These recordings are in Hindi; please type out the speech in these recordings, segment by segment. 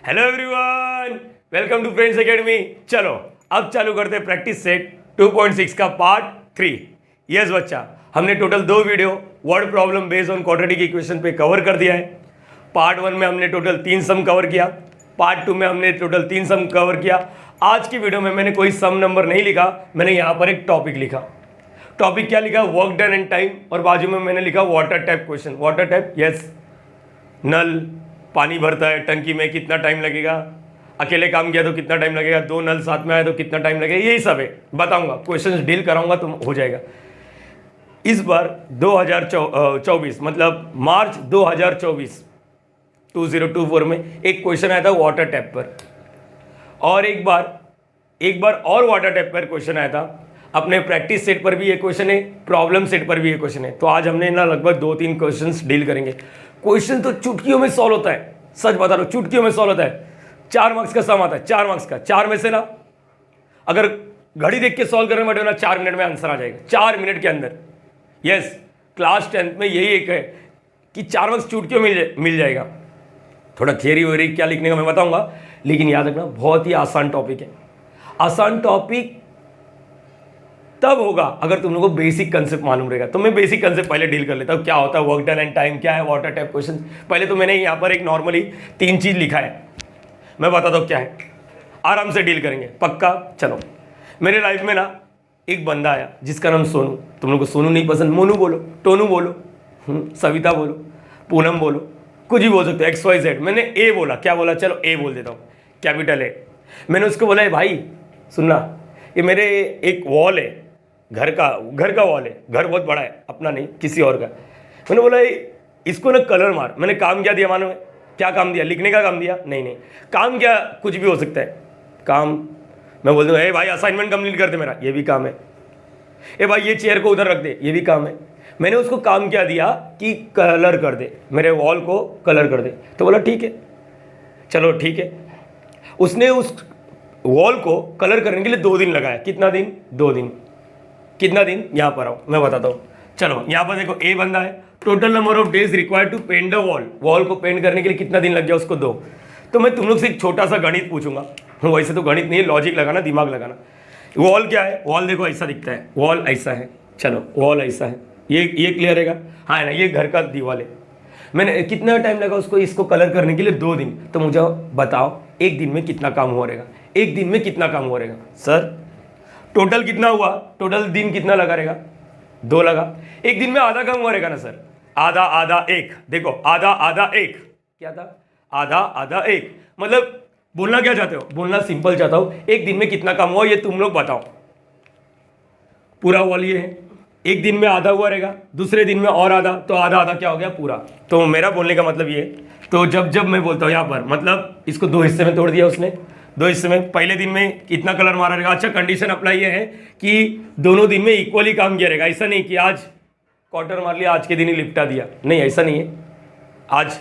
Hello everyone, welcome to friends academy. चलो अब चालू करते हैं प्रैक्टिस सेट 2.6 का पार्ट 3। यस बच्चा, हमने total 2 video word problem based on quadratic equation पे कवर कर दिया है। पार्ट 1 में हमने टोटल 3 सम कवर किया, पार्ट 2 में हमने टोटल 3 सम कवर किया। आज की वीडियो में मैंने कोई सम नंबर नहीं लिखा, मैंने यहाँ पर एक टॉपिक लिखा। टॉपिक क्या लिखा? वर्क डन एंड टाइम, और बाजू में मैंने लिखा water tap question. Water tap, yes, नल पानी भरता है टंकी में, कितना टाइम लगेगा, अकेले काम किया तो कितना टाइम लगेगा, 2 नल साथ में आए तो कितना टाइम लगेगा, यही सब है बताऊंगा। क्वेश्चन डील कराऊंगा तो हो जाएगा। इस बार 2024 मतलब मार्च 2024 2024 में एक क्वेश्चन आया था वाटर टैप पर, और एक बार और वाटर टैप पर क्वेश्चन आया था। अपने प्रैक्टिस सेट पर भी ये क्वेश्चन है, प्रॉब्लम सेट पर भी ये क्वेश्चन है। तो आज हमने ना लगभग 2-3 क्वेश्चंस डील करेंगे। क्वेश्चन तो चुटकियों में सॉल्व होता है, सच बता रहा हूं, चुटकियों में सॉल्व होता है। 4 मार्क्स का सम आता है, 4 मार्क्स का। 4 में से ना अगर घड़ी देख के सॉल्व करने बैठे ना 4 मिनट में आंसर आ जाएगा, 4 मिनट के अंदर। यस, क्लास 10th में यही एक है कि 4 मार्क्स चुटकियों मिल जाएगा। थोड़ा थियरी वेरी क्या लिखने का मैं बताऊंगा, लेकिन याद रखना बहुत ही आसान टॉपिक है। आसान टॉपिक तब होगा अगर तुम लोगों को बेसिक कंसेप्ट मालूम रहेगा। तो मैं बेसिक कंसेप्ट पहले डील कर लेता हूँ। क्या होता है वर्क डन एंड टाइम, क्या है वाटर टैप क्वेश्चन। पहले तो मैंने यहाँ पर एक नॉर्मली 3 चीज़ लिखा है, मैं बताता हूँ क्या है, आराम से डील करेंगे पक्का। चलो, मेरे लाइफ में ना एक बंदा आया जिसका नाम सोनू। तुम लोग को सोनू नहीं पसंद, मोनू बोलो, टोनू बोलो, सविता बोलो, पूनम बोलो, कुछ भी बोल सकते हो, XYZ। मैंने ए बोला, क्या बोला, चलो ए बोल देता हूँ, कैपिटल ए। मैंने उसको बोला है भाई सुनना, ये मेरे एक वॉल है, घर का वॉल है, घर बहुत बड़ा है, अपना नहीं किसी और का। मैंने बोला इसको ना कलर मार। मैंने काम क्या दिया मानो, क्या काम दिया? लिखने का काम दिया? नहीं, काम क्या, कुछ भी हो सकता है काम। मैं बोल दूँ ए भाई असाइनमेंट कंप्लीट कर दे मेरा, ये भी काम है। ए भाई ये चेयर को उधर रख दे, ये भी काम है। मैंने उसको काम क्या दिया कि कलर कर दे, मेरे वॉल को कलर कर दे। तो बोला ठीक है, चलो ठीक है। उसने उस वॉल को कलर करने के लिए 2 दिन लगाया। कितना दिन? 2 दिन। कितना दिन? यहाँ पर आओ मैं बताता हूँ। चलो यहाँ पर देखो, ए बंदा है, total number of days required to paint the wall को पेंट करने के लिए कितना दिन लग गया उसको 2। तो मैं तुम लोग से एक छोटा सा गणित पूछूंगा। वैसे तो गणित नहीं है, लॉजिक लगाना, दिमाग लगाना। वॉल क्या है? वॉल देखो ऐसा दिखता है, वॉल ऐसा है। चलो वॉल ऐसा है, ये क्लियर रहेगा? हाँ है ना, ये घर का दीवार है। मैंने कितना टाइम लगा उसको इसको कलर करने के लिए? 2 दिन। तो मुझे बताओ एक दिन में कितना काम हो रहेगा? एक दिन में कितना काम हो रहेगा सर? टोटल कितना हुआ? टोटल दिन कितना लगा रहेगा? 2 लगा। एक दिन में आधा काम हुआ रहेगा ना सर? आधा आधा 1। देखो आधा आधा 1 क्या था? आधा आधा 1। मतलब बोलना क्या चाहते हो? बोलना सिंपल चाहता हूं, एक दिन में कितना काम हुआ ये तुम लोग बताओ। पूरा वॉल ये है, एक दिन में आधा हुआ रहेगा, दूसरे दिन में और आधा, तो आधा आधा क्या हो गया? पूरा। तो मेरा बोलने का मतलब ये, तो जब मैं बोलता हूँ यहाँ पर, मतलब इसको 2 हिस्से में तोड़ दिया उसने। 2 हिस्से में, पहले दिन में कितना कलर मारा रहेगा? अच्छा, कंडीशन अप्लाई ये है कि दोनों दिन में इक्वली काम किया रहेगा। ऐसा नहीं कि आज क्वार्टर मार लिया, आज के दिन ही लिपटा दिया, नहीं ऐसा नहीं है। आज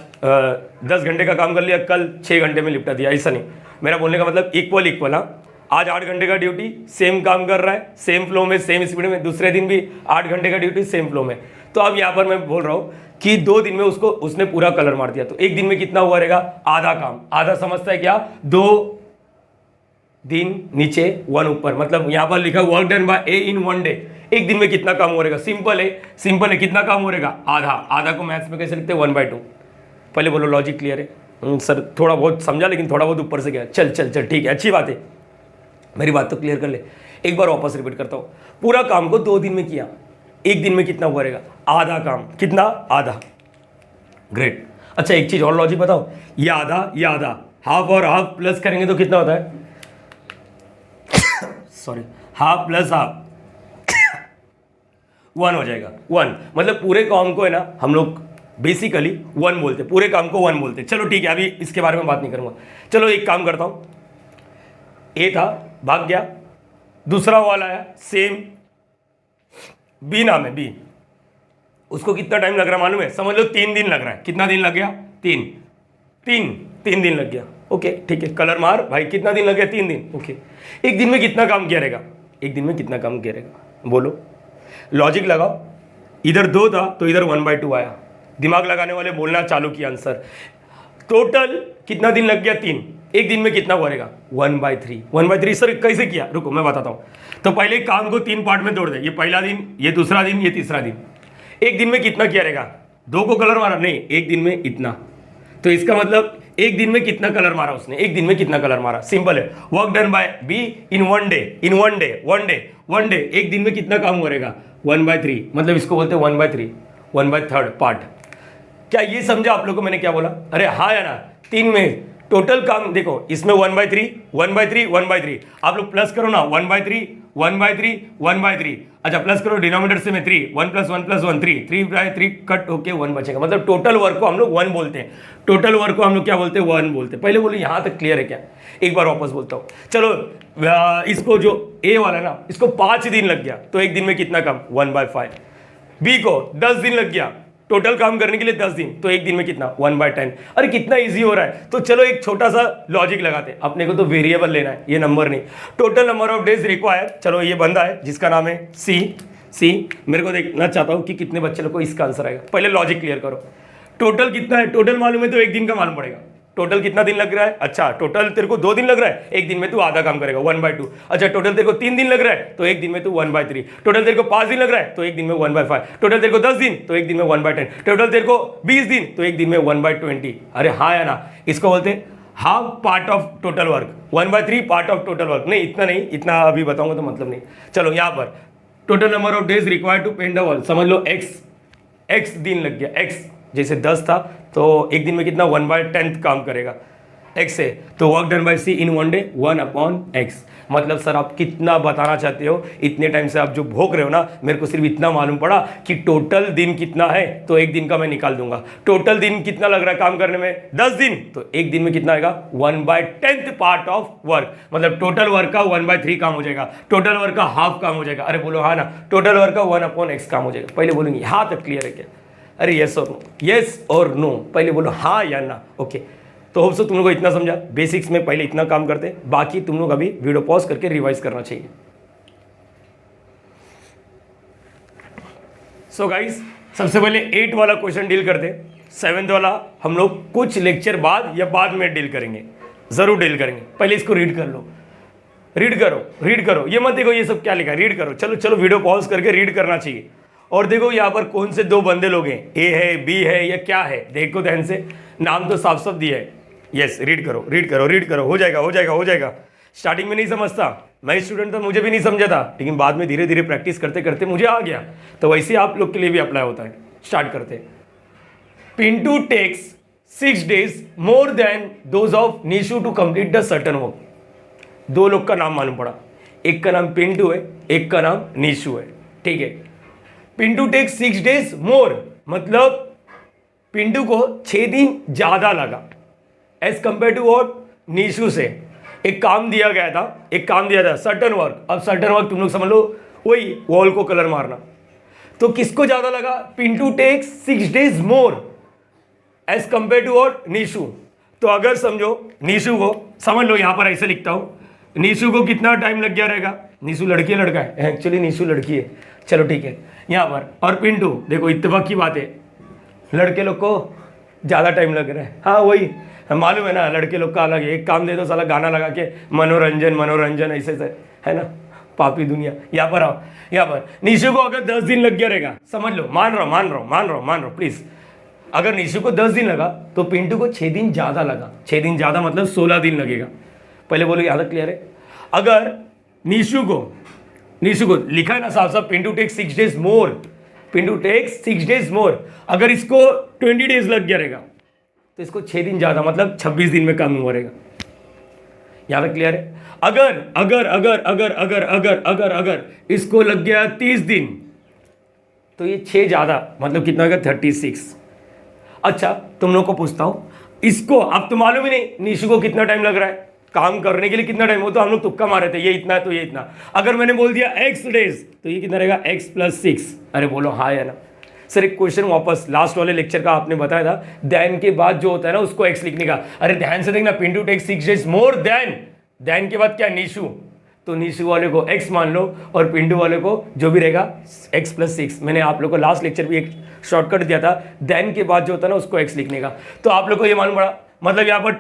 10 घंटे का काम कर लिया, कल 6 घंटे में लिपटा दिया, ऐसा नहीं। मेरा बोलने का मतलब इक्वल। हाँ, आज 8 घंटे का ड्यूटी, सेम काम कर रहा है, सेम फ्लो में, सेम स्पीड में, दूसरे दिन भी 8 घंटे का ड्यूटी, सेम फ्लो में। तो अब यहाँ पर मैं बोल रहा हूँ कि 2 दिन में उसने पूरा कलर मार दिया, तो एक दिन में कितना हुआ रहेगा? आधा काम। आधा समझता है क्या? 2 दिन नीचे 1 ऊपर, मतलब यहाँ पर लिखा वर्क डन बाय ए इन 1 डे। एक दिन में कितना काम हो रहेगा? सिंपल है, कितना काम हो रहेगा? आधा। आधा को मैथ्स में कैसे लिखते हैं? 1/2। पहले बोलो लॉजिक क्लियर है? सर थोड़ा बहुत समझा, लेकिन थोड़ा बहुत ऊपर से गया। चल ठीक है, अच्छी बात है, मेरी बात तो क्लियर कर ले। एक बार वापस रिपीट करता हूँ। पूरा काम को 2 दिन में किया, एक दिन में कितना हुआ रहेगा? आधा काम। कितना? आधा। ग्रेट। अच्छा एक चीज और लॉजिक बताओ, ये आधा, हाफ और हाफ प्लस करेंगे तो कितना होता है? सॉरी, हाफ प्लस हाफ 1 हो जाएगा। 1 मतलब पूरे काम को है ना हम लोग बेसिकली 1 बोलते, पूरे काम को 1 बोलते। चलो ठीक है, अभी इसके बारे में बात नहीं करूंगा। चलो एक काम करता हूं, ए था, भाग गया, दूसरा वाला आया, सेम, बी नाम है, बी। उसको कितना टाइम लग रहा है मालूम है? समझ लो 3 दिन लग रहा है। कितना दिन लग गया? 3 दिन लग गया। ओके ठीक है, कलर मार भाई, कितना दिन लग गया? 3 दिन। ओके, एक दिन में कितना काम किया रहेगा? एक दिन में कितना काम किया रहेगा? बोलो, लॉजिक लगाओ। इधर 2 था तो इधर 1/2 आया। दिमाग लगाने वाले बोलना चालू किया आंसर। टोटल कितना दिन लग गया? 3। एक दिन में कितना करेगा 1/3। 1/3 सर कैसे किया, रुको मैं बताता हूँ। तो पहले काम को 3 पार्ट में तोड़ दे, ये पहला दिन, ये दूसरा दिन, ये तीसरा दिन। एक दिन में कितना किया रहेगा, 2 को कलर मारा नहीं, एक दिन में इतना। तो इसका मतलब एक दिन में कितना कलर मारा उसने, एक दिन में कितना कलर मारा, सिंपल है। Work done bye be in one day, in one day, one day, एक दिन में कितना काम करेगा 1/3, मतलब इसको बोलते हैं 1/3, 1/3 पार्ट। क्या ये समझा आप लोगों को मैंने क्या बोला? अरे हाँ या ना, 3 में टोटल काम देखो, इसमें 1/3, 1/3, 1/3, आप लोग प्लस करो ना, 1/3, 1/3, 1/3, अच्छा प्लस करो डिनोमिनेटर से में 3, 1 + 1 + 1 3, 3/3 कट होके 1 बचेगा, मतलब टोटल वर्क को हम लोग 1 बोलते हैं। टोटल वर्क को हम लोग क्या बोलते हैं, 1 बोलते हैं। पहले बोलो यहाँ तक क्लियर है क्या? एक बार वापस बोलता हूँ। चलो इसको जो ए वाला ना, इसको 5 दिन लग गया, तो एक दिन में कितना काम 1/5। बी को 10 दिन लग गया टोटल काम करने के लिए, 10 दिन, तो एक दिन में कितना 1/10। अरे कितना इजी हो रहा है। तो चलो एक छोटा सा लॉजिक लगाते हैं, अपने को तो वेरिएबल लेना है, ये नंबर नहीं। Total number of days required, चलो ये बंदा है जिसका नाम है सी, मेरे को देखना चाहता हूँ कि कितने बच्चे लोग को इसका आंसर आएगा। पहले लॉजिक क्लियर करो, टोटल कितना है, टोटल मालूम है तो एक दिन का मालूम पड़ेगा। टोटल कितना दिन लग रहा है, अच्छा टोटल तेरे को 2 दिन लग रहा है, एक दिन में तू आधा काम करेगा 1/2। अच्छा टोटल तेरे को 3 दिन लग रहा है, तो एक दिन में तू 1/3। टोटल तेरे को 5 दिन लग रहा है, तो एक दिन में 1/5। टोटल तेरे को 10 दिन, तो एक दिन में 1/10। टोटल तेरे को 20 दिन, तो एक दिन में 1/20। अरे हाँ या ना, इसको बोलते हैं half part of total work, 1/3 part of total work. नहीं इतना नहीं, इतना अभी बताऊंगा तो मतलब नहीं। चलो यहाँ पर total number of days required to paint the wall, समझ लो एक्स दिन लग गया। एक्स जैसे 10 था, तो एक दिन में कितना 1/10 काम करेगा एक्स से। तो work done by C in one day 1/x। मतलब सर आप कितना बताना चाहते हो, इतने टाइम से आप जो भोग रहे हो ना, मेरे को सिर्फ इतना मालूम पड़ा कि टोटल दिन कितना है, तो एक दिन का मैं निकाल दूंगा। टोटल दिन कितना लग रहा है काम करने में, 10 दिन, तो एक दिन में कितना आएगा 1/10 पार्ट ऑफ वर्क, मतलब टोटल वर्क का 1/3 काम हो जाएगा, टोटल वर्क का हाफ काम हो जाएगा। अरे बोलो हाँ ना, टोटल वर्क का 1/x काम हो जाएगा। पहले बोलूंगी यहाँ तक क्लियर है क्या? अरे यस और नो, यस और नो, पहले बोलो हाँ या ना। ओके, तो होप सो तुम लोग को इतना समझा। बेसिक्स में पहले इतना काम करते, बाकी तुम लोग अभी वीडियो पॉज करके रिवाइज करना चाहिए। सो गाइस, सबसे पहले 8 वाला क्वेश्चन डील करते, 7th वाला हम लोग कुछ लेक्चर बाद या बाद में डील करेंगे, जरूर डील करेंगे। पहले इसको रीड कर लो, रीड करो, ये मत देखो ये सब क्या लिखा है, रीड करो। चलो वीडियो पॉज करके रीड करना चाहिए। और देखो यहाँ पर कौन से 2 बंदे लोग हैं, ए है, बी है या क्या है, देखो ध्यान से, नाम तो साफ साफ दिया है। यस, रीड करो, हो जाएगा। स्टार्टिंग में नहीं समझता, मैं स्टूडेंट था, मुझे भी नहीं समझा था, लेकिन बाद में धीरे धीरे प्रैक्टिस करते करते मुझे आ गया। तो वैसे ही आप लोग के लिए भी अप्लाई होता है। स्टार्ट करते। Pintu takes 6 days more than those of Nishu to complete the certain work. 2 लोग का नाम मालूम पड़ा, एक का नाम पिंटू है, एक का नाम निशु है, ठीक है। पिंटू टेक्स 6 days मोर, मतलब पिंटू को 6 दिन ज्यादा लगा as compared to what, Nishu से। एक काम दिया था सर्टन वर्क। अब सर्टन वर्क तुम लोग समझ लो, वही वॉल को कलर मारना। तो किसको ज्यादा लगा, Pintu takes 6 days more as compared to what, Nishu. तो अगर समझो निशु को, समझ लो यहां पर ऐसे लिखता हूं, निशु को कितना टाइम लग गया रहेगा, निशु लड़की है लड़का है, एक्चुअली निशु लड़की है, चलो ठीक है यहां पर। और पिंटू, देखो इत्तेफाक की बात है, लड़के लोग को ज़्यादा टाइम लग रहा है। हाँ वही मालूम है ना, लड़के लोग का अलग है, एक काम दे दो साला गाना लगा के मनोरंजन ऐसे है ना, पापी दुनिया। यहाँ पर आओ, यहाँ पर निशु को अगर 10 दिन लग गया रहेगा, समझ लो, मान रहा हूँ प्लीज, अगर निशु को 10 दिन लगा तो पिंटू को 6 दिन ज़्यादा लगा। 6 दिन ज़्यादा मतलब 16 दिन लगेगा। पहले बोलो यहाँ तक क्लियर है। अगर निशु को लिखा है ना साफ साफ, पिंटू टेक्स 6 days मोर, पिंटू टेक्स 6 days मोर, अगर इसको 20 days लग गया रहेगा तो इसको 6 दिन ज्यादा, मतलब 26 दिन में काम हुआ रहेगा। यहां तक क्लियर है। अगर इसको लग गया 30 दिन, तो ये 6 ज्यादा, मतलब कितना होगा 36। अच्छा तुम लोग को पूछता हूं, इसको अब तो मालूम ही नहीं निशु को कितना टाइम लग रहा है काम करने के लिए, कितना टाइम, वो तो हम लोग तुक्का मारे थे, ये इतना है तो ये इतना। अगर मैंने बोल दिया x days, तो ये कितना रहेगा x + 6। अरे बोलो हाँ या ना। सर एक क्वेश्चन वापस लास्ट वाले लेक्चर का आपने बताया था, देन के बाद जो होता है ना उसको x लिखने का। अरे ध्यान से देखना, Pintu takes 6 days more than के बाद क्या, निशु, तो निशु वाले को x मान लो और पिंटू वाले को जो भी रहेगा x + 6। मैंने आप लोग को लास्ट लेक्चर भी एक शॉर्टकट दिया था, देन के बाद जो होता है ना उसको x लिखने का। तो आप लोग को ये मालूम पड़ा मतलब यहाँ पर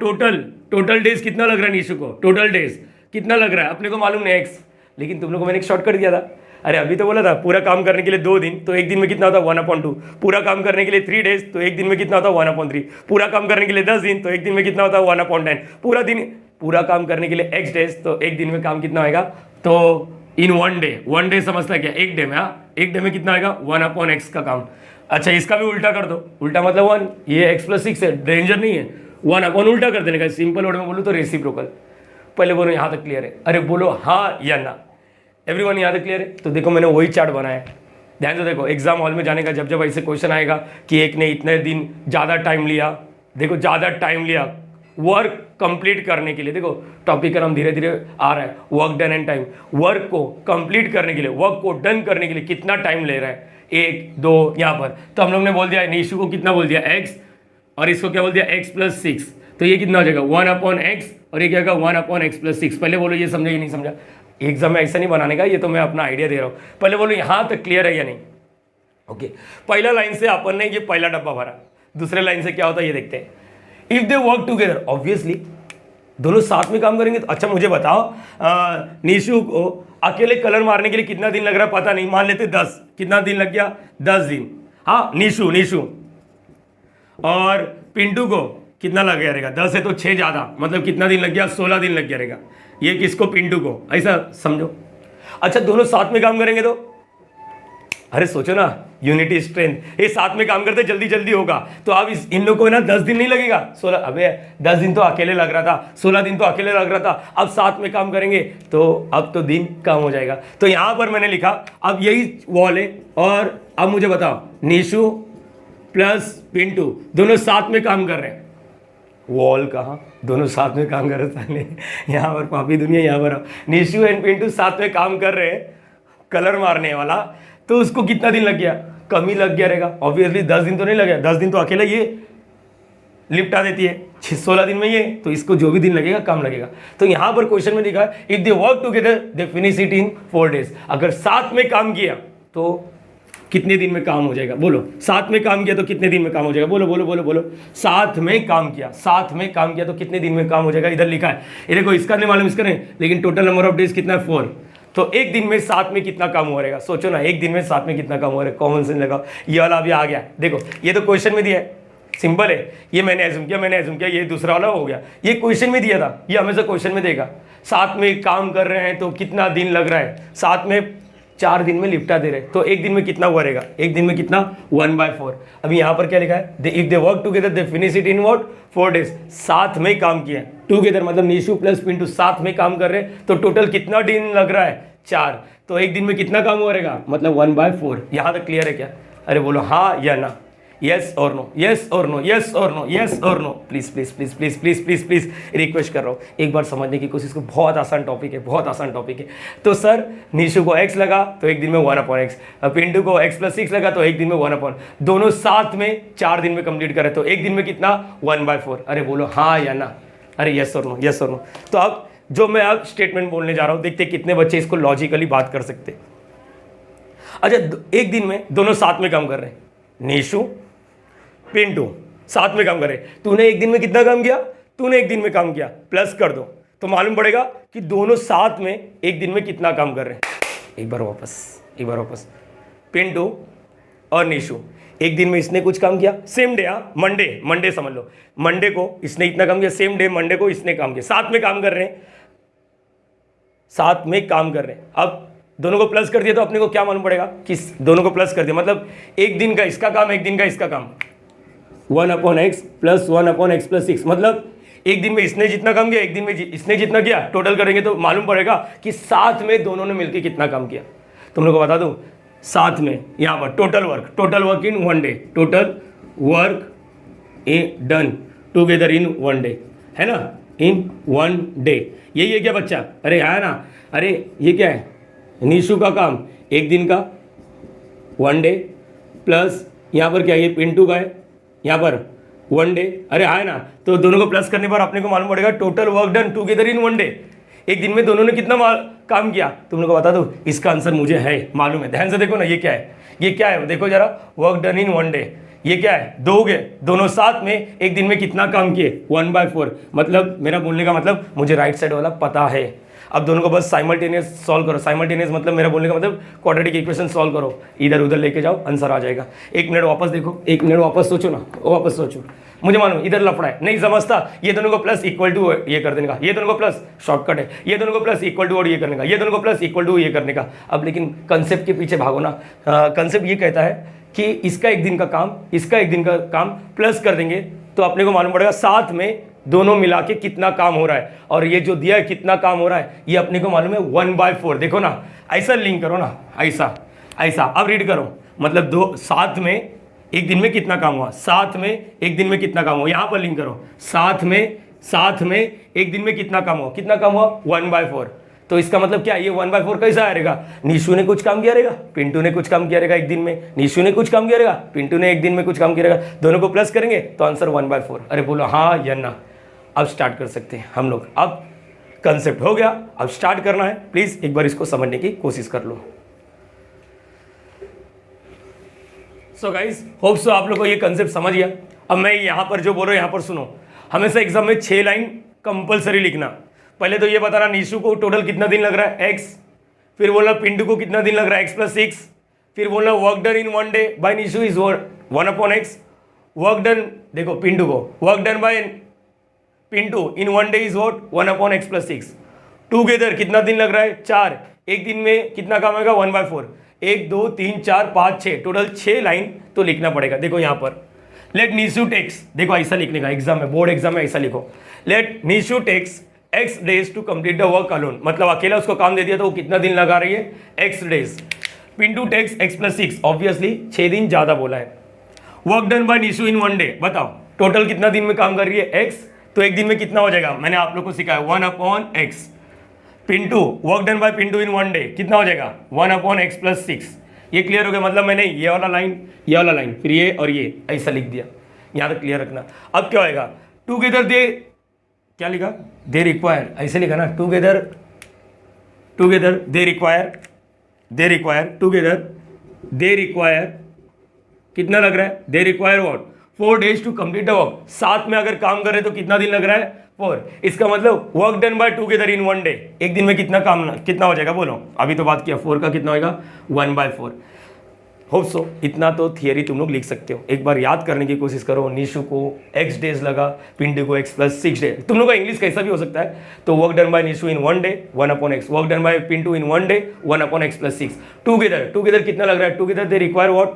टोटल डेज कितना लग रहा है निशु को, टोटल डेज कितना लग रहा है अपने को मालूम नहीं एक्स, लेकिन तुम लोग को मैंने एक शॉर्टकट दिया था। अरे अभी तो बोला था पूरा काम करने के लिए 2 दिन, तो एक दिन में कितना होता है 1/2, पूरा काम करने के लिए 3 डेज, तो एक दिन में कितना होता है 1/3, पूरा काम करने के लिए 10 दिन, तो एक दिन में कितना होता है 1/10, पूरा काम करने के लिए x डेज, तो एक दिन में काम कितना होगा, तो इन 1 डे समझता है क्या, एक डे में, हाँ एक डे में कितना आएगा 1/x का काम। अच्छा इसका भी उल्टा कर दो, उल्टा मतलब 1, ये x+6 है, डेंजर नहीं है, 1/, उल्टा कर देने का, सिंपल वर्ड में बोलूँ तो रेसिप्रोकल। पहले बोलो यहाँ तक क्लियर है, अरे बोलो हाँ या ना, एवरीवन यहाँ तक क्लियर है। तो देखो मैंने वही चार्ट बनाया है, ध्यान से देखो, एग्जाम हॉल में जाने का जब ऐसे क्वेश्चन आएगा कि एक ने इतने दिन ज़्यादा टाइम लिया, देखो ज़्यादा टाइम लिया वर्क कंप्लीट करने के लिए, देखो टॉपिक का नाम धीरे धीरे आ रहा है, work done and time, work को कंप्लीट करने के लिए, वर्क को डन करने के लिए कितना टाइम ले रहा है, 1 2 यहाँ पर, तो हम लोग ने बोल दिया निशु को कितना बोल दिया x, और इसको क्या बोल दिया x+6, तो ये कितना हो जाएगा 1/x, और ये क्या होगा 1/x+6। पहले बोलो ये समझा या नहीं समझा, एग्जाम में ऐसा नहीं बनाने का, ये तो मैं अपना आइडिया दे रहा हूँ। पहले बोलो यहाँ तक क्लियर है या नहीं, ओके। पहला लाइन से अपन ने ये पहला डब्बा भरा, दूसरे लाइन से क्या होता है ये देखते हैं। If they work together, obviously दोनों साथ में काम करेंगे, तो अच्छा मुझे बताओ निशु को अकेले कलर मारने के लिए कितना दिन लग रहा है, पता नहीं, मान लेते 10, कितना दिन लग गया 10 दिन, हाँ निशु और पिंटू को कितना लग गया रहेगा, 10 है तो 6 ज़्यादा, मतलब कितना दिन लग गया 16 दिन लग गया रहेगा, ये किसको, पिंटू को, ऐसा समझो। अच्छा दोनों साथ में काम करेंगे तो, अरे सोचो ना, यूनिटी स्ट्रेंथ, ये साथ में काम करते जल्दी जल्दी होगा, तो अब इन लोग को ना 10 दिन नहीं लगेगा, 16, अबे 10 दिन तो अकेले लग रहा था, 16 दिन तो अकेले लग रहा था, अब साथ में काम करेंगे तो अब तो दिन कम हो जाएगा। तो यहाँ पर मैंने लिखा अब यही वॉल है, और अब मुझे बताओ निशु प्लस पिंटू दोनों साथ में काम कर रहे हैं, वॉल कहाँ, दोनों साथ में काम कर रहे हैं, यहाँ पर पापी दुनिया, यहाँ पर निशु एंड पिंटू साथ में काम कर रहे हैं कलर मारने वाला, तो उसको कितना दिन लग गया, कम ही लग गया रहेगा, ऑब्वियसली 10 दिन तो नहीं लगे, 10 दिन तो अकेला ये लिपटा देती है, 16 दिन में ये, तो इसको जो भी दिन लगेगा कम लगेगा। तो यहाँ पर क्वेश्चन में लिखा है if they work together they finish it in 4 days, अगर साथ में काम किया तो कितने दिन में काम हो जाएगा, बोलो साथ में काम किया तो कितने दिन में काम हो जाएगा, बोलो बोलो बोलो बोलो, साथ में काम किया तो कितने दिन में काम हो जाएगा, इधर लिखा है, ये देखो इसका नहीं मालूम, इसका नहीं, लेकिन टोटल नंबर ऑफ डेज कितना है 4, तो एक दिन में साथ में कितना काम हो रहेगा, सोचो ना, एक दिन में साथ में कितना काम हो रहा है, कॉमन सेंस लगाओ, ये वाला अभी आ गया, देखो ये तो क्वेश्चन में दिया है, सिंपल है, ये मैंने एज्यूम किया, ये दूसरा वाला हो गया, ये क्वेश्चन में दिया था, ये हमेशा क्वेश्चन में देगा, साथ में काम कर रहे हैं तो कितना दिन लग रहा है, साथ में 4 दिन में लिपटा दे रहे, तो एक दिन में कितना हुआ रहेगा, एक दिन में कितना 1/4। अभी यहाँ पर क्या लिखा है, if they work together they finish it in what 4 days, साथ में काम किया, टुगेदर मतलब निशु प्लस पिंटू साथ में काम कर रहे हैं, तो टोटल कितना दिन लग रहा है 4, तो एक दिन में कितना काम हुआ रहेगा, मतलब 1/4। यहाँ तक क्लियर है क्या, अरे बोलो हाँ या ना, यस और नो, यस और नो, यस और नो, यस और no, please please please please please please please request कर रहा हूँ, एक बार समझने की कोशिश करो, बहुत आसान टॉपिक है, बहुत आसान टॉपिक है। तो सर निशु को x लगा तो एक दिन में 1/x, पिंटू को x+6 लगा तो एक दिन में 1/, दोनों साथ में 4 दिन में कंप्लीट करे तो एक दिन में कितना 1/4, अरे बोलो हाँ या ना, अरे यस और नो, यस और नो। तो अब जो मैं अब स्टेटमेंट बोलने जा रहा हूँ, देखते कितने बच्चे इसको लॉजिकली बात कर सकते। अच्छा एक दिन में दोनों साथ में काम कर रहे हैं, निशु पिंटू साथ में काम कर रहे, तूने एक दिन में कितना काम किया, तूने एक दिन में काम किया, प्लस कर दो तो मालूम पड़ेगा कि दोनों साथ में एक दिन में कितना काम कर रहे हैं। एक बार वापस, पिंटू और निशु एक दिन में इसने कुछ काम किया, सेम डे, मंडे समझ लो, मंडे को इसने इतना काम किया, सेम डे मंडे को इसने काम किया, साथ में काम कर रहे हैं, अब दोनों को प्लस कर दिया तो अपने को क्या मालूम पड़ेगा कि दोनों को प्लस कर दिया, मतलब एक दिन का इसका काम, एक दिन का इसका काम, 1/x प्लस 1/x+6, मतलब एक दिन में इसने जितना काम किया, एक दिन में इसने जितना किया, टोटल करेंगे तो मालूम पड़ेगा कि साथ में दोनों ने मिलकर कितना काम किया। तुम लोग को बता दूं, साथ में यहाँ पर total work in 1 day, total work done together in 1 day, है ना, इन 1 डे, यही है क्या बच्चा, अरे है ना, अरे ये क्या है, निशु का काम एक दिन का 1 डे, प्लस यहाँ पर क्या, ये पिंटू का है यहाँ पर 1 डे, अरे है ना, तो दोनों को प्लस करने पर अपने को मालूम पड़ेगा total work done together in 1 day, एक दिन में दोनों ने कितना काम किया। तुम लोग को बता दो, इसका आंसर मुझे है मालूम है, ध्यान से देखो ना, ये क्या है, देखो जरा, वर्क डन इन 1 डे, ये क्या है, 2 हो गए, दोनों साथ में एक दिन में कितना काम किए, 1/4। मतलब मेरा बोलने का मतलब मुझे राइट साइड वाला पता है। अब दोनों को बस साइमल्टेनियस सॉल्व करो। साइमल्टेनियस मतलब मेरा बोलने का मतलब क्वाड्रेटिक इक्वेशन सॉल्व करो, इधर उधर लेके जाओ, आंसर आ जाएगा। 1 मिनट वापस देखो, 1 मिनट वापस सोचो ना, वापस सोचो। मुझे मालूम इधर लफड़ा है, नहीं समझता, ये दोनों को प्लस इक्वल टू ये कर देने का, ये दोनों को प्लस शॉर्टकट है, ये दोनों को प्लस इक्वल टू और ये करने का, ये दोनों को प्लस इक्वल टू ये करने का। अब लेकिन कंसेप्ट के पीछे भागो ना। कंसेप्ट ये कहता है कि इसका एक दिन का काम, इसका एक दिन का काम प्लस कर देंगे तो अपने को मालूम पड़ेगा साथ में दोनों मिला के कितना काम हो रहा है। और ये जो दिया है कितना काम हो रहा है ये अपने को मालूम है 1/4। देखो ना, ऐसा लिंक करो ना, ऐसा ऐसा। अब रीड करो, मतलब दो साथ में एक दिन में कितना काम हुआ, साथ में एक दिन में कितना काम हुआ। यहां पर लिंक करो, साथ में एक दिन में कितना काम हुआ, कितना काम हुआ 1/4। तो इसका मतलब क्या, ये 1/4 कैसा आएगा, निशु ने कुछ काम किया रहेगा, पिंटू ने कुछ काम किया रहेगा एक दिन में, निशु ने कुछ काम किया रहेगा, पिंटू ने एक दिन में कुछ काम किया रहेगा, दोनों को प्लस करेंगे तो आंसर 1/4। अरे बोलो हाँ या ना। अब स्टार्ट कर सकते हैं हम लोग। अब कंसेप्ट हो गया, अब स्टार्ट करना है। प्लीज एक बार इसको समझने की कोशिश कर लो। सो गाइस, होप सो आप लोग को ये कंसेप्ट समझ गया। अब मैं यहां पर जो बोल रहा हूं यहां पर सुनो। हमेशा एग्जाम में 6 लाइन कंपलसरी लिखना। पहले तो ये बताना निशु को टोटल कितना दिन लग रहा है x, फिर बोलना पिंटू को कितना दिन लग रहा है x+6, फिर बोलना work done in 1 day by Nishu is 1/x। Work done, देखो पिंटू को work done by Pintu in 1 day is what 1/x+6। Together कितना दिन लग रहा है 4, एक दिन में कितना काम आएगा 1/4। 1 2 3 4 5 6, टोटल 6 लाइन तो लिखना पड़ेगा। देखो यहाँ पर लेट निशु टेक्स, देखो ऐसा लिखने का, एग्जाम में बोर्ड एग्जाम में ऐसा लिखो, let Nishu takes x days to complete the work alone. मतलब अकेला उसको काम दे दिया तो वो कितना दिन लगा रही है x days। Pintu takes x+6, obviously 6 दिन ज्यादा बोला है। Work done by Nishu in 1 day, बताओ टोटल कितना दिन में काम कर रही है x, तो एक दिन में कितना हो जाएगा, मैंने आप लोग को सिखाया 1/x। Pintu work done by Pintu in 1 day कितना हो जाएगा 1/x+6। ये क्लियर हो गया। मतलब मैंने ये वाला लाइन फिर ये और ये ऐसा लिख दिया, यहाँ तक क्लियर रखना। अब क्या होएगा, टुगेदर दे, क्या लिखा, दे रिक्वायर, ऐसे लिखा ना, together they require together they require कितना लग रहा है, they require what 4 days to complete the work. साथ में अगर काम कर रहे तो कितना दिन लग रहा है 4। इसका मतलब work done bye together in 1 day, एक दिन में कितना काम, कितना हो जाएगा बोलो, अभी तो बात किया 4 का कितना होगा 1/4। होप सो इतना तो थियरी तुम लोग लिख सकते हो। एक बार याद करने की कोशिश करो। निशु को x डेज लगा, पिंटू को x+6 डे। तुम लोग का इंग्लिश कैसा भी हो सकता है। तो work done by Nishu in 1 day 1/x, work done by Pintu in 1 day 1/x+6। Together कितना लग रहा है, together they require what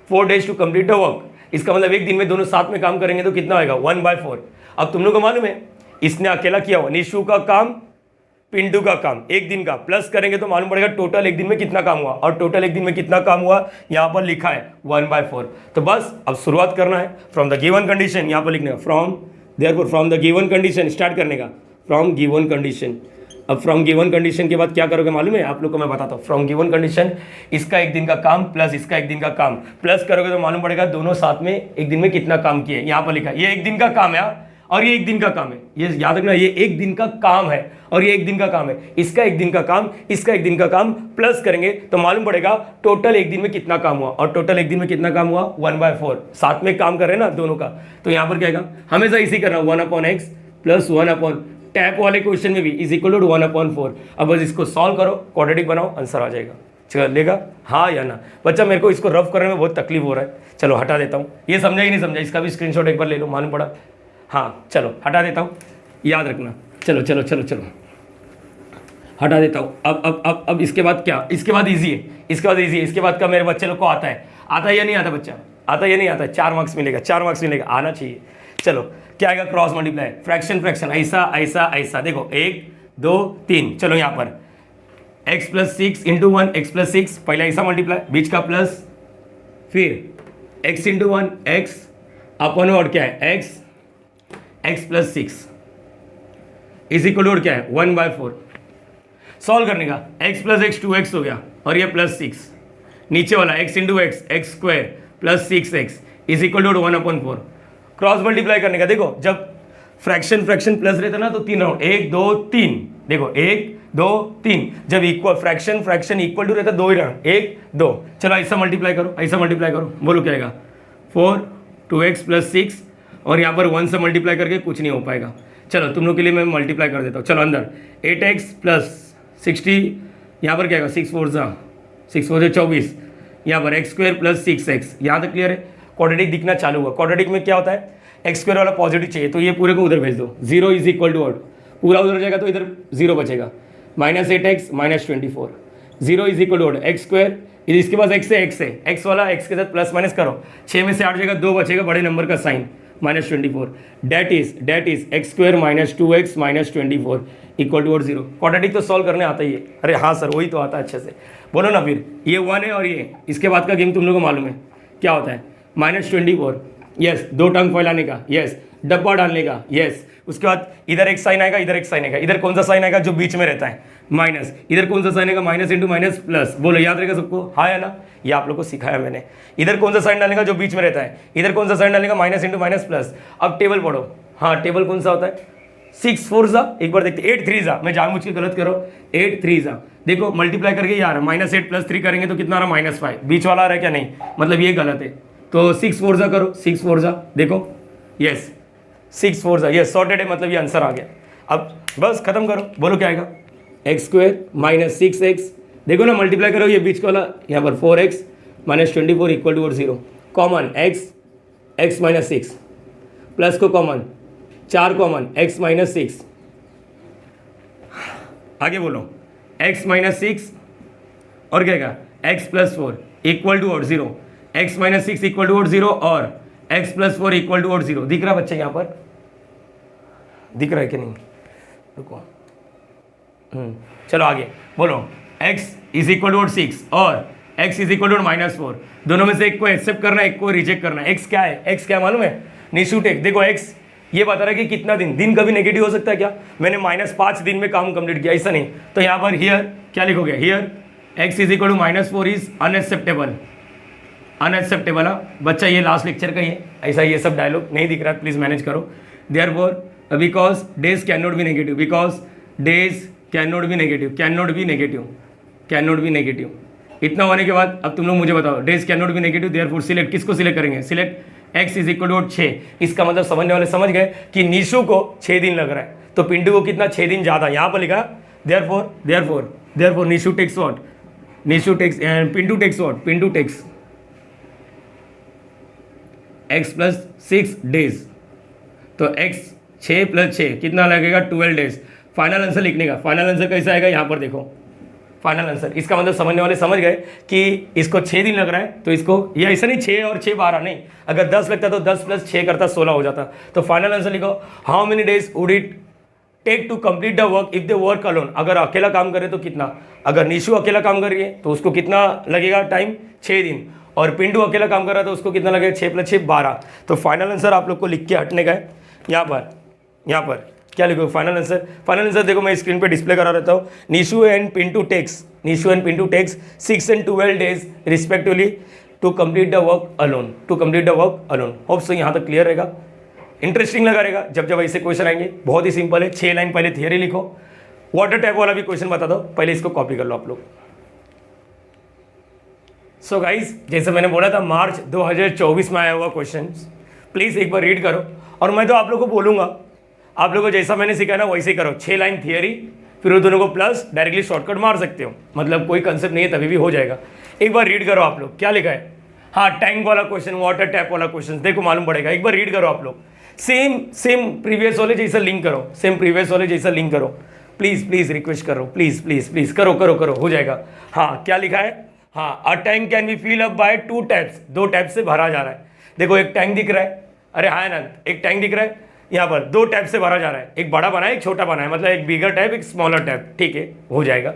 4 days to complete the work. इसका मतलब एक दिन में दोनों साथ में काम करेंगे तो कितना होगा 1/4। अब तुम लोग को मालूम है इसने अकेला किया हुआ, निशु का काम पिंटू का काम एक दिन का प्लस करेंगे तो मालूम पड़ेगा टोटल एक दिन में कितना काम हुआ, और टोटल एक दिन में कितना काम हुआ यहां पर लिखा है 1/4। तो बस अब शुरुआत करना है फ्रॉम द गिवन कंडीशन, यहां पर लिखने का from the given condition start करने का, फ्रॉम गिवन कंडीशन। अब फ्रॉम गिवन कंडीशन के बाद क्या करोगे मालूम है आप लोग को, मैं बताता हूँ। फ्रॉम गिवन कंडीशन इसका एक दिन का काम प्लस इसका एक दिन का काम प्लस करोगे तो मालूम पड़ेगा दोनों साथ में एक दिन में कितना काम किए। यहाँ पर लिखा है ये एक दिन का काम है और ये एक दिन का काम है, ये याद रखना, ये एक दिन का काम है और ये एक दिन का काम है। इसका एक दिन का काम, इसका एक दिन का काम प्लस करेंगे तो मालूम पड़ेगा टोटल एक दिन में कितना काम हुआ, और टोटल एक दिन में कितना काम हुआ 1/4। साथ में काम कर रहे हैं ना दोनों का, तो यहाँ पर क्या आएगा, हमेशा इसी करना 1/x प्लस 1 टैप वाले क्वेश्चन में भी इज इक्वल टू 1/4। अब बस इसको सॉल्व करो, क्वाड्रेटिक बनाओ, आंसर आ जाएगा। चलेगा हाँ या ना। बच्चा मेरे को इसको रफ करने में बहुत तकलीफ हो रहा है, चलो हटा देता हूँ। ये समझा ही नहीं समझा, इसका भी स्क्रीनशॉट एक बार ले लो, मालूम पड़ा। हाँ चलो हटा देता हूँ, याद रखना। चलो चलो चलो चलो हटा देता हूँ। अब इसके बाद क्या, इसके बाद इजी है, इसके बाद इजी है। इसके बाद का मेरे बच्चे लोग को आता है या नहीं आता, बच्चा आता या नहीं आता, 4 मार्क्स मिलेगा, 4 मार्क्स मिलेगा, आना चाहिए। चलो क्या आएगा, क्रॉस मल्टीप्लाई, फ्रैक्शन ऐसा ऐसा ऐसा। देखो 1 2 3, चलो यहाँ पर x+6 × 1 x+6, पहले ऐसा मल्टीप्लाई, बीच का प्लस, फिर x × 1 x अपन और क्या है x+6 इज इक्वल टू क्या है 1/4। सॉल्व करने का x+x 2x हो गया और ये +6, नीचे वाला x × x x² + 6x is equal to 1/4। Cross multiply करने का, देखो जब फ्रैक्शन प्लस रहता ना तो 3 राउंड, 1 2 3, देखो 1 2 3, जब इक्वल फ्रैक्शन इक्वल टू रहता 2 ही राउंड, 1 2। चलो ऐसा मल्टीप्लाई करो, बोलो क्या आएगा 4 2x प्लस 6 और यहाँ पर 1 से मल्टीप्लाई करके कुछ नहीं हो पाएगा। चलो तुम लोग के लिए मैं मल्टीप्लाई कर देता हूँ। चलो अंदर 8x प्लस 60, यहाँ पर क्या होगा 6 4 24, यहाँ पर x² प्लस 6x। यहाँ तक क्लियर है। क्वाड्रेटिक दिखना चालू हुआ। क्वाड्रेटिक में क्या होता है, x² वाला पॉजिटिव चाहिए तो ये पूरे को उधर भेज दो। 0 इज इक्वल टू ऑड, पूरा उधर जाएगा तो इधर 0 बचेगा। -8x -24, 0 is equal to odd x², इसके पास x है, x वाला x के साथ प्लस माइनस करो, 6 में से 8 जाएगा, 2 बचेगा, बड़े नंबर का sign -24। That is x² -2x -24 equal to 0। Quadratic तो सॉल्व करने आता ही है। अरे हाँ सर वही तो आता है अच्छे से, बोलो ना फिर। ये 1 है और ये इसके बाद का गेम तुम लोगों को मालूम है क्या होता है। -24, यस, 2 टर्म फैलाने का, यस, डब्बा डालने का, यस। उसके बाद इधर एक साइन आएगा, इधर एक साइन आएगा। इधर कौन सा साइन आएगा जो बीच में रहता है, माइनस। इधर कौन सा साइन आएगा, माइनस इंटू माइनस प्लस। बोलो याद रहेगा सबको, हाँ है ना, ये आप लोग को सिखाया मैंने। इधर कौन सा साइन डालने का जो बीच में रहता है, इधर कौन सा साइन डालने का, माइनस इंटू माइनस प्लस। अब टेबल पढ़ो, हाँ टेबल कौन सा होता है, 6 4 जा, एक बार देखते, 8 3 जा, मैं जानबूझ के गलत करो, 8 3 जा। देखो मल्टीप्लाई करके ये आ रहा है, -8 + 3 करेंगे तो कितना आ रहा है, -5। बीच वाला आ रहा है क्या, नहीं, मतलब ये गलत है। तो 6 4 जा करो, 6 4 जा, देखो, यस 6 4 जा, यस सॉर्टेड है, मतलब ये आंसर आ गया। अब बस खत्म करो, बोलो क्या आएगा, x² - 6x। देखो ना मल्टीप्लाई करो, ये बीच वाला यहाँ पर 4x -24 equal to 0। Common x - 6 plus को कॉमन 4 कॉमन x - 6, आगे बोलो x - 6 और क्या आएगा x + 4 equal to 0। x - 6 equal to 0 और x + 4 इक्वल टू 0। दिख रहा बच्चे, यहाँ पर दिख रहा है कि नहीं, रुको, चलो आगे बोलो x इज इक्वल टू 6 और x इज इक्वल टू -4। दोनों में से एक को एक्सेप्ट करना है, एक को रिजेक्ट करना है। x क्या है, x क्या मालूम है, निशु टेक। देखो x ये बता रहा है कि कितना दिन कभी नेगेटिव हो सकता है क्या, मैंने -5 दिन में काम कंप्लीट किया, ऐसा नहीं। तो यहाँ पर हियर क्या लिखोगे, here x is equal to -4 is unacceptable. बच्चा ये लास्ट लेक्चर का ही है, ऐसा ये सब डायलॉग नहीं दिख रहा है, प्लीज मैनेज करो। Therefore because days can not be negative, because days can not be negative. इतना होने के बाद अब तुम लोग मुझे बताओ, days can not be negative, therefore select, किसको सिलेक्ट करेंगे, select x is equal to 6। इसका मतलब समझने वाले समझ गए कि निशु को 6 दिन लग रहा है, तो पिंटू को कितना, 6 दिन ज़्यादा। यहाँ पर लिखा therefore Nishu takes what, Pintu takes x + 6 days. तो x 6 + 6 कितना लगेगा, 12 डेज। फाइनल आंसर लिखने का, फाइनल आंसर कैसा आएगा, यहाँ पर देखो फाइनल आंसर। इसका मतलब समझने वाले समझ गए कि इसको 6 दिन लग रहा है, तो इसको ये ऐसा नहीं 6 और 6 12 नहीं, अगर 10 लगता तो 10 + 6 करता 16 हो जाता। तो फाइनल आंसर लिखो, how many days would it take to complete the work if they work alone. अगर अकेला काम करे तो कितना, अगर निशु अकेला काम कर रही है तो उसको कितना लगेगा टाइम, 6 दिन। और पिंटू अकेला काम कर रहा है तो उसको कितना लगेगा, 6 + 6 12। तो फाइनल आंसर आप लोग को लिख के हटने का है। यहाँ पर क्या लिखो फाइनल आंसर देखो मैं स्क्रीन पे डिस्प्ले करा रहता हूँ। Nishu and Pintu takes 6 and 12 days respectively to complete the work alone. Hope so यहाँ तक क्लियर रहेगा, इंटरेस्टिंग लगा रहेगा जब ऐसे क्वेश्चन आएंगे। बहुत ही सिंपल है, 6 लाइन पहले थियरी लिखो, वाटर टैप वाला भी क्वेश्चन बता दो, पहले इसको कॉपी कर लो आप लोग। सो गाइज जैसे मैंने बोला था मार्च 2024 में आया हुआ क्वेश्चन, प्लीज़ एक बार रीड करो। और मैं तो आप लोगों को बोलूँगा, आप लोगों को जैसा मैंने सिखाया ना वैसे ही करो। 6 लाइन थियरी, फिर उन दोनों को प्लस डायरेक्टली शॉर्टकट मार सकते हो, मतलब कोई कंसेप्ट नहीं है तभी भी हो जाएगा। एक बार रीड करो आप लोग, क्या लिखा है, हाँ टैंक वाला क्वेश्चन, वाटर टैप वाला क्वेश्चन, देखो मालूम पड़ेगा। एक बार रीड करो आप लोग, सेम प्रीवियस वाले जैसा लिंक करो, प्लीज़ रिक्वेस्ट करो, प्लीज़ करो, हो जाएगा। हाँ क्या लिखा है, हाँ a tank can be fill up by 2 taps, 2 tap से भरा जा रहा है। देखो एक टैंक दिख रहा है, अरे हाँ ना, एक टैंक दिख रहा है, यहाँ पर 2 टैप से भरा जा रहा है, एक बड़ा बना है एक छोटा बना है, मतलब एक बिगर टैप एक स्मॉलर टैप, ठीक है हो जाएगा।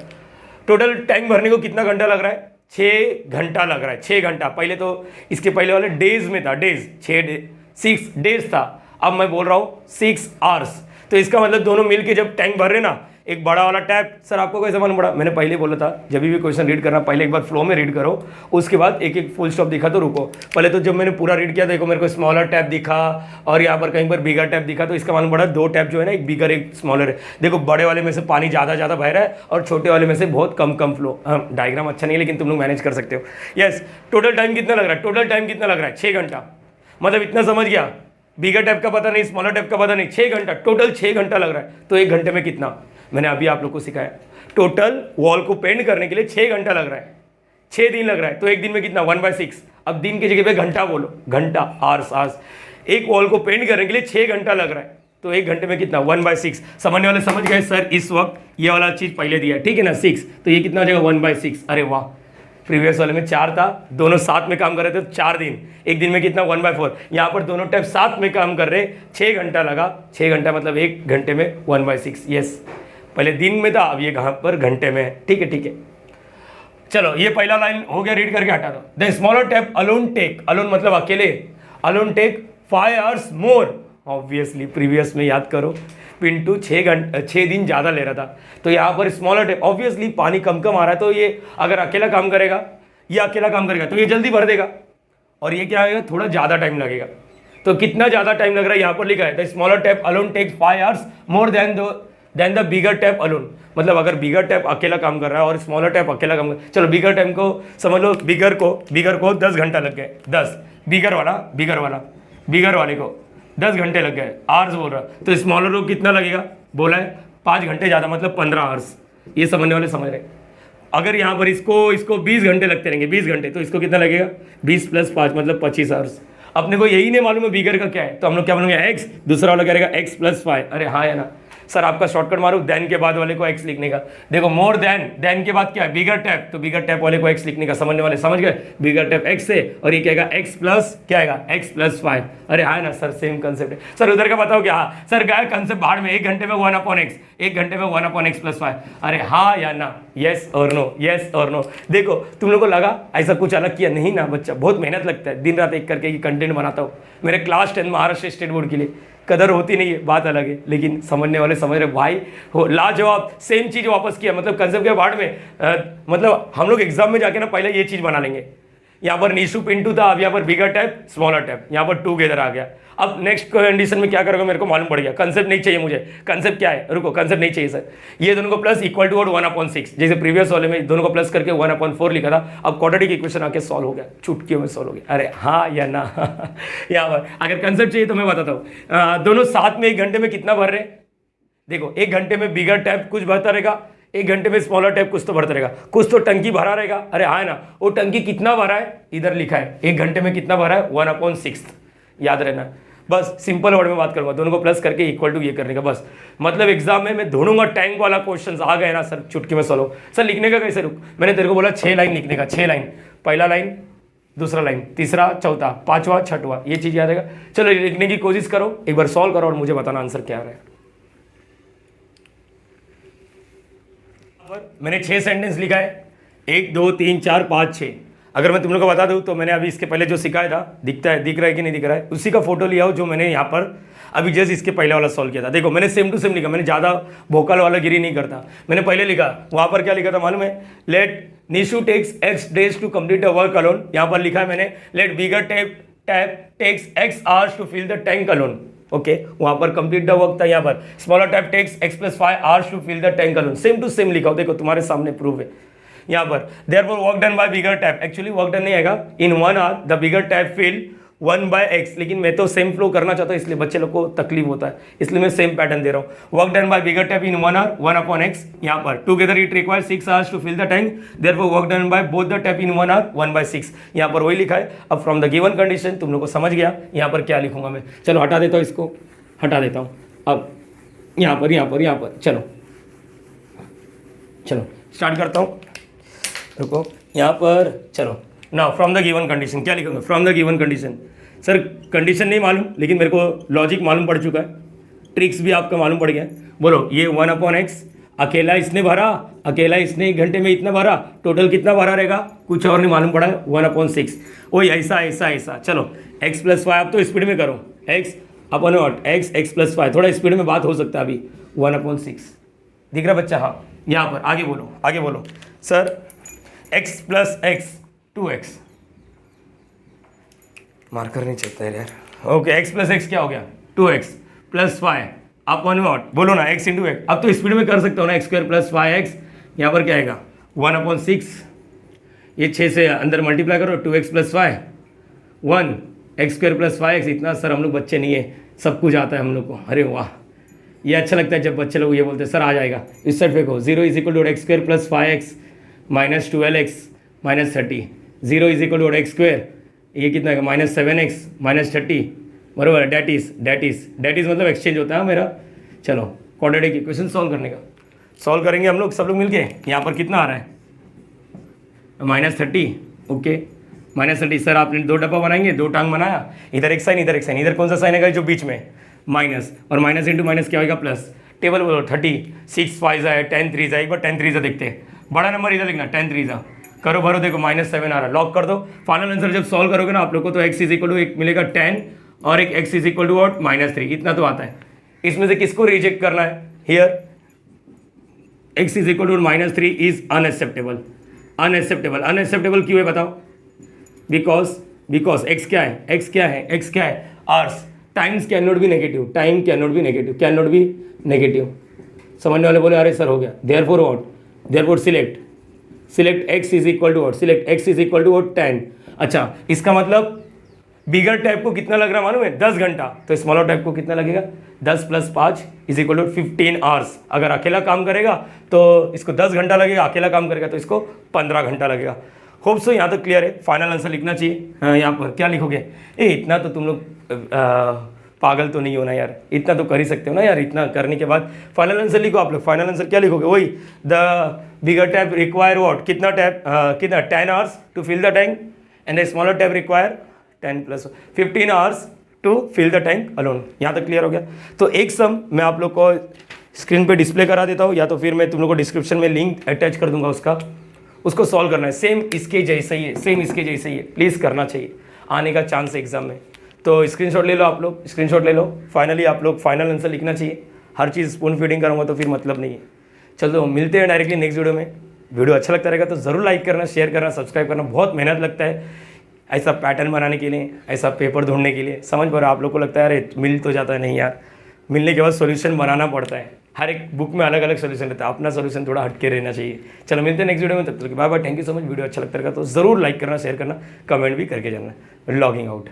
टोटल टैंक भरने को कितना घंटा लग रहा है, 6 घंटा लग रहा है, 6 घंटा। पहले तो इसके पहले वाले डेज में था, डेज 6 डेज था, अब मैं बोल रहा हूँ 6 आवर्स। तो इसका मतलब दोनों मिलके जब टैंक भर रहे ना, एक बड़ा वाला टैप, सर आपको कैसे मालूम पड़ा, मैंने पहले बोला था जब भी क्वेश्चन रीड करना पहले एक बार फ्लो में रीड करो, उसके बाद एक फुल स्टॉप दिखा तो रुको। पहले तो जब मैंने पूरा रीड किया देखो मेरे को स्मॉलर टैप दिखा और यहाँ पर कहीं पर बिगर टैप दिखा, तो इसका मालूम पड़ा 2 टैप जो है ना, एक बिगर एक स्मॉलर है। देखो बड़े वाले में से पानी ज़्यादा बह रहा है और छोटे वाले में से बहुत कम फ्लो। हाँ डायग्राम अच्छा नहीं है लेकिन तुम लोग मैनेज कर सकते हो। यस टोटल टाइम कितना लग रहा है, 6 घंटा। मतलब इतना समझ गया, बिगर टैप का पता नहीं, स्मॉलर टैप का पता नहीं, 6 घंटा, टोटल 6 घंटा लग रहा है। तो 1 घंटे में कितना, मैंने अभी आप लोग को सिखाया, टोटल वॉल को पेंट करने के लिए 6 घंटा लग रहा है, 6 दिन लग रहा है, तो एक दिन में कितना, 1/6। अब दिन की जगह पे घंटा बोलो, घंटा, आवर्स। एक वॉल को पेंट करने के लिए 6 घंटा लग रहा है, तो 1 घंटे में कितना, 1/6। समझने वाले समझ गए सर, इस वक्त ये वाला चीज पहले दिया, ठीक है ना, 6, तो ये कितना हो जाएगा, 1/6। अरे वाह, प्रीवियस वाले में 4 था, दोनों साथ में काम कर रहे थे, 4 दिन, एक दिन में कितना, 1/4। यहाँ पर दोनों टैप साथ में काम कर रहे, 6 घंटा लगा, 6 घंटा मतलब 1 घंटे में 1/6। यस, पहले दिन में था, अब ये कहाँ पर घंटे में है, ठीक है ठीक है। चलो ये पहला लाइन हो गया, रीड करके हटा दो। The smaller tap alone take, alone मतलब अकेले, alone take 5 hours more, obviously previous में याद करो, पिंटू 6 दिन ज़्यादा ले रहा था, तो यहाँ पर स्मॉलर टैप, ऑब्वियसली पानी कम कम आ रहा है, तो ये अगर अकेला काम करेगा, ये अकेला काम करेगा तो ये जल्दी भर देगा, और ये क्या आएगा, थोड़ा ज़्यादा टाइम लगेगा। तो कितना ज़्यादा टाइम लग रहा है, यहाँ पर लिखा है the smaller tap alone takes 5 hours more than the bigger tap alone. मतलब अगर बिगर टैप अकेला काम कर रहा है और स्मॉलर टैप अकेला काम कर, चलो बिगर टैप को समझ लो, बिगर को 10 घंटा लग गए, 10, बिगर वाले को 10 घंटे लग गए, आवर्स बोल रहा, तो स्मॉलर को कितना लगेगा, बोला है 5 घंटे ज़्यादा, मतलब 15 आवर्स। ये समझने वाले समझ रहे। अगर यहाँ पर इसको 20 घंटे लगते रहेंगे, 20 घंटे, तो इसको कितना लगेगा, 20 + 5 मतलब 25 आवर्स। अपने को यही नहीं मालूम है बिगर का क्या है, तो हम लोग क्या बोलेंगे, एक्स, दूसरा वाला क्या रहेगा, x + 5। अरे हाँ है ना सर, आपका शॉर्टकट मारो, देन के बाद वाले को x लिखने का। देखो मोर देन के बाद क्या है, बिगर टैप, तो बिगर टैप वाले को x लिखने का। समझने वाले समझ गए, बिगर टैप x है, और ये क्या आएगा, x प्लस क्या आएगा, x + 5। अरे हाँ ना सर, सेम कंसेप्ट है सर, उधर का बताओ क्या, हाँ सर क्या कंसेप्ट बाहर में, 1 घंटे में 1/x, 1 घंटे में 1/x + 5। अरे हाँ या ना, येस और नो, येस और नो। देखो तुम लोग को लगा ऐसा कुछ अलग किया, नहीं ना बच्चा, बहुत मेहनत लगता है, दिन रात एक करके ये कंटेंट बनाता हूँ। मेरे क्लास 10 महाराष्ट्र स्टेट बोर्ड के लिए कदर होती नहीं है, बात अलग है, लेकिन समझने वाले समझ रहे भाई हो, लाजवाब, सेम चीज़ वापस किया। मतलब कंसेप्ट के बाढ़ में मतलब हम लोग एग्जाम में जाके ना पहले ये चीज़ बना लेंगे। यहाँ पर निशु पिंटू था, अब यहाँ पर बिगर टैप स्मॉलर टैप, यहाँ पर टूगेदर आ गया। अब नेक्स्ट कंडीशन में क्या करोगे मेरे को मालूम पड़ गया, कंसेप्ट नहीं चाहिए मुझे, कंसेप्ट क्या है, रुको, कंसेप्ट नहीं चाहिए सर। ये दोनों को प्लस इक्वल टू और 1/6, जैसे प्रीवियस वाले में दोनों को प्लस करके 1/4 लिखा था, अब क्वाड्रेटिक इक्वेशन आके सॉल्व हो गया, चुटकियों में सॉल्व हो गया। अरे हाँ या ना यहाँ पर अगर कंसेप्ट चाहिए तो मैं बताता हूँ। दोनों साथ में 1 घंटे में कितना भर रहे, देखो 1 घंटे में बिगर टैप कुछ भरता रहेगा, 1 घंटे में स्मॉलर टैप कुछ तो भरता रहेगा, कुछ तो टंकी भरा रहेगा। अरे हाँ ना, वो टंकी कितना भरा है इधर लिखा है, 1 घंटे में कितना भरा है, 1/6, याद रहना। बस सिंपल वर्ड में बात करूंगा, दोनों को प्लस करके इक्वल टू ये करने का बस। मतलब एग्जाम में मैं ढूंढूंगा टैंक वाला क्वेश्चंस आ गए ना सर, चुटकी में सॉल्व। सर लिखने का कैसे, रुक, मैंने तेरे को बोला 6 लाइन लिखने का, 6 लाइन, पहला लाइन, दूसरा लाइन, तीसरा, चौथा, पांचवा, छठवा, ये चीज़ याद रहेगा। चलो लिखने की कोशिश करो, एक बार सॉल्व करो और मुझे बताना आंसर क्या आ रहा है। मैंने 6 सेंटेंस लिखा है, 1 2 3 4 5 6। अगर मैं तुम लोग को बता दूं तो मैंने अभी इसके पहले जो सिखाया था, दिख रहा है कि नहीं दिख रहा है, उसी का फोटो लिया हो जो मैंने यहाँ पर अभी जस्ट इसके पहले वाला सॉल्व किया था। देखो मैंने सेम टू सेम लिखा, मैंने ज़्यादा भोकल वाला गिरी नहीं करता। मैंने पहले लिखा, वहाँ पर क्या लिखा था मालूम है, let Nishu takes x days to complete the work alone. यहाँ पर लिखा है मैंने, let bigger tap takes x hours to fill the tank alone. Okay, वहाँ पर कंप्लीट द वर्क था, यहाँ पर smaller tap takes x + 5 hours to fill the tank alone. Same to same लिखा हो, देखो तुम्हारे सामने प्रूफ है। यहाँ पर therefore work done by bigger tap, actually work done नहीं आएगा, in 1 hour the bigger tap fill 1/x, लेकिन मैं तो सेम फ्लो करना चाहता हूँ, इसलिए बच्चे लोग को तकलीफ होता है, इसलिए मैं सेम पैटर्न दे रहा हूँ। Work done by bigger tap in 1 hour 1/x, यहाँ पर together it require 6 hours to fill the tank, therefore work done by both the tap in 1 hour 1/6। यहाँ पर वही लिखा है। अब फ्रॉम द गिवन कंडीशन तुम लोग को समझ गया, यहाँ पर क्या लिखूंगा मैं, चलो हटा देता हूँ, इसको हटा देता हूँ। अब यहाँ पर चलो स्टार्ट करता हूँ, रुको, यहाँ पर चलो ना, फ्रॉम द गिवन कंडीशन क्या लिखूंगा, from the given condition. Sir condition नहीं मालूम, लेकिन मेरे को लॉजिक मालूम पड़ चुका है, ट्रिक्स भी आपका मालूम पड़ गया। बोलो, ये 1/x अकेला इसने भरा, अकेला इसने 1 घंटे में इतना भरा, टोटल कितना भरा रहेगा, कुछ और नहीं मालूम पड़ा है, 1/6। वही ऐसा। चलो x + 5, अब तो स्पीड में करो, x + 5, थोड़ा स्पीड में बात हो सकता है अभी। 1/6 दिख रहा बच्चा, हाँ यहाँ पर आगे बोलो। Sir x + x 2x, marker नहीं चलता है यार। ओके, x + x क्या हो गया, 2x + 5 अपन वॉट, बोलो ना, x × x। अब तो स्पीड में कर सकता हूँ ना, x² + 5x, यहाँ पर क्या आएगा 1/6, ये 6 से अंदर मल्टीप्लाई करो, 2x + 5 1, x square plus 5x, इतना सर हम लोग बच्चे नहीं है, सब कुछ आता है हम लोग को। अरे वाह, ये अच्छा लगता है जब बच्चे लोग ये बोलते हैं सर आ जाएगा। इस साइड फेंको, 0 is equal to x square plus 5x minus 12x minus 30, 0 is equal to x square, ये कितना है माइनस 7x माइनस 30, बराबर है। डेट इज मतलब एक्सचेंज होता है मेरा। चलो क्वाड्रेटिक इक्वेशन सॉल्व करने का सॉल्व करेंगे हम लोग, सब लोग मिलके। यहाँ पर कितना आ रहा है माइनस 30, ओके माइनस 30। सर आपने 2 डब्बा बनाएंगे, 2 टांग बनाया, इधर एक साइन इधर एक साइन, इधर कौन सा साइन है जो बीच में माइनस, और माइनस इंटू माइनस क्या होगा प्लस। टेबल बोलो 30, 6 5 है, 10 3 है, एक बार 10 3 देखते हैं, बड़ा नंबर इधर लिखना 10 3 करो भरो, देखो -7 आ रहा है, लॉक कर दो। फाइनल आंसर जब सॉल्व करोगे ना आप लोग को तो x इज इक्वल टू एक मिलेगा 10 और एक x is equal to what -3, इतना तो आता है। इसमें से किसको रिजेक्ट करना है, here x is equal to -3 is unacceptable. Unacceptable क्यों है बताओ? बिकॉज x क्या है, x क्या है hours, times can not be negative, time can not be negative. समझने वाले बोले अरे सर हो गया। Therefore select x is equal to what 10। अच्छा, इसका मतलब बिगर टाइप को कितना लग रहा है मालूम है, 10 घंटा, तो स्मॉलर टाइप को कितना लगेगा, 10 + 5 इज इक्वल टू 15 आवर्स। अगर अकेला काम करेगा तो इसको 10 घंटा लगेगा, अकेला काम करेगा तो इसको 15 घंटा लगेगा। होप सो यहाँ तक क्लियर है। फाइनल आंसर लिखना चाहिए। यहाँ पर क्या लिखोगे, इतना तो तुम लोग पागल तो नहीं होना यार, इतना तो कर ही सकते हो ना यार। इतना करने के बाद फाइनल आंसर लिखो आप लोग। फाइनल आंसर क्या लिखोगे, वही the bigger tap require what, कितना 10 hours to fill the tank, and the smaller tap require 10 + 15 hours to fill the tank alone. यहाँ तक क्लियर हो गया। तो एक सम मैं आप लोग को स्क्रीन पे डिस्प्ले करा देता हूँ, या तो फिर मैं तुम लोग को डिस्क्रिप्शन में लिंक अटैच कर दूंगा उसको सॉल्व करना है। सेम इसके जैसे ही है, प्लीज़ करना चाहिए, आने का चांस है एग्जाम में। तो स्क्रीनशॉट ले लो आप लोग, फाइनली आप लोग फाइनल आंसर लिखना चाहिए। हर चीज़ स्पून फीडिंग करूँगा तो फिर मतलब नहीं है। चलो मिलते हैं डायरेक्टली नेक्स्ट वीडियो में। वीडियो अच्छा लगता रहेगा तो ज़रूर लाइक करना, शेयर करना, सब्सक्राइब करना। बहुत मेहनत लगता है ऐसा पैटर्न बनाने के लिए, ऐसा पेपर ढूंढने के लिए। समझ पा रहे आप लोग को लगता है अरे मिल तो जाता है, नहीं यार, मिलने के बाद सॉल्यूशन बनाना पड़ता है। हर एक बुक में अलग अलग सॉल्यूशन रहता है, अपना सॉल्यूशन थोड़ा हटके रहना चाहिए। चलो मिलते हैं नेक्स्ट वीडियो में, तब तक bye bye, thank you so much. Video अच्छा लगता रहेगा तो ज़रूर लाइक करना, शेयर करना, कमेंट भी करके जाना। Logging out.